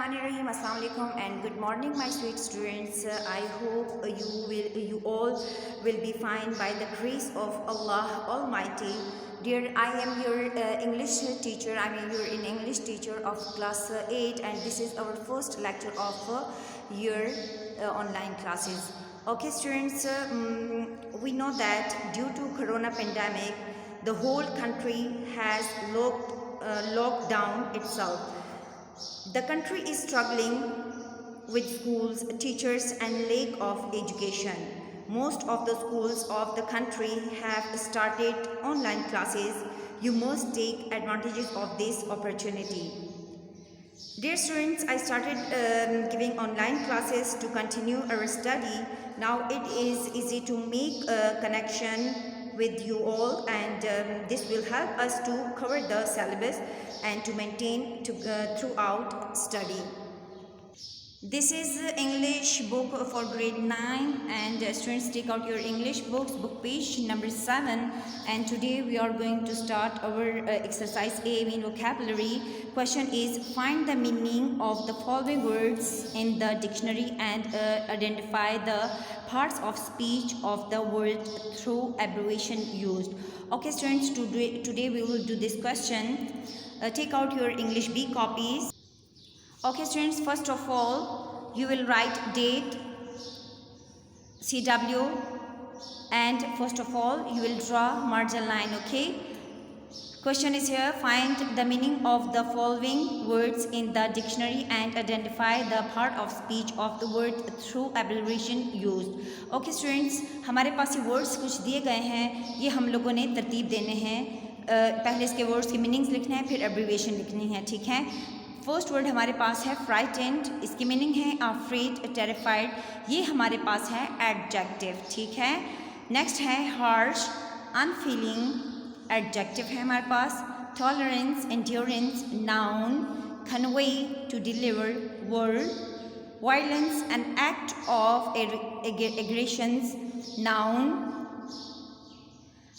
Bismillahirrahmanirrahim. Assalamu alaikum and good morning, my sweet students. I hope you all will be fine by the grace of Allah Almighty. Dear, I am your English teacher. I am your English teacher of class 8, and this is our first lecture of your online classes. Okay, students, we know that due to Corona pandemic, the whole country has locked down itself. The country is struggling with schools, teachers and lack of education. Most of the schools of the country have started online classes. You must take advantages of this opportunity. Dear students, I started giving online classes to continue our study. Now it is easy to make a connection with you all, and this will help us to cover the syllabus and to maintain throughout study. This is English book for grade 9, and students take out your English books, book page number 7, and today we are going to start our exercise A, mean vocabulary. Question is, find the meaning of the following words in the dictionary and identify the parts of speech of the word through abbreviation used. Okay students, today we will do this question. Take out your English B copies. Okay students, first of all you will write date, CW, and first of all you will draw margin line. Okay, question is here, find the meaning of the following words in the dictionary and identify the part of speech of the word through abbreviation used. Okay students, हमारे पास ये words कुछ दिए गए हैं, ये हम लोगों ने तरतीब देने हैं. पहले इसके वर्ड्स के मीनिंग्स लिखने हैं, फिर एब्रीविएशन लिखनी है. ठीक है, फर्स्ट वर्ड हमारे पास है फ्राइटेंड, इसकी मीनिंग है अफ्रेड, टेरिफाइड. ये हमारे पास है एडजेक्टिव. ठीक है, नेक्स्ट है हार्श, अनफीलिंग, एडजेक्टिव है हमारे पास. Tolerance, endurance, noun. Convey, to deliver, word. Violence, an act of aggressions, noun.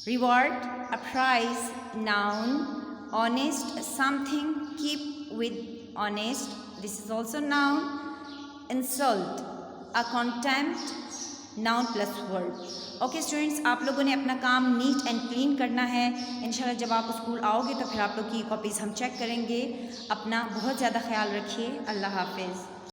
Reward, a prize, noun. Honest, something keep with honest, this is also noun. Insult, a contempt, noun plus verb. Okay students, आप लोगों ने अपना काम neat and clean करना है. इंशाल्लाह जब आप स्कूल आओगे तो फिर आप लोग की कॉपीज़ हम चेक करेंगे. अपना बहुत ज़्यादा ख्याल रखिए. अल्लाह हाफिज़.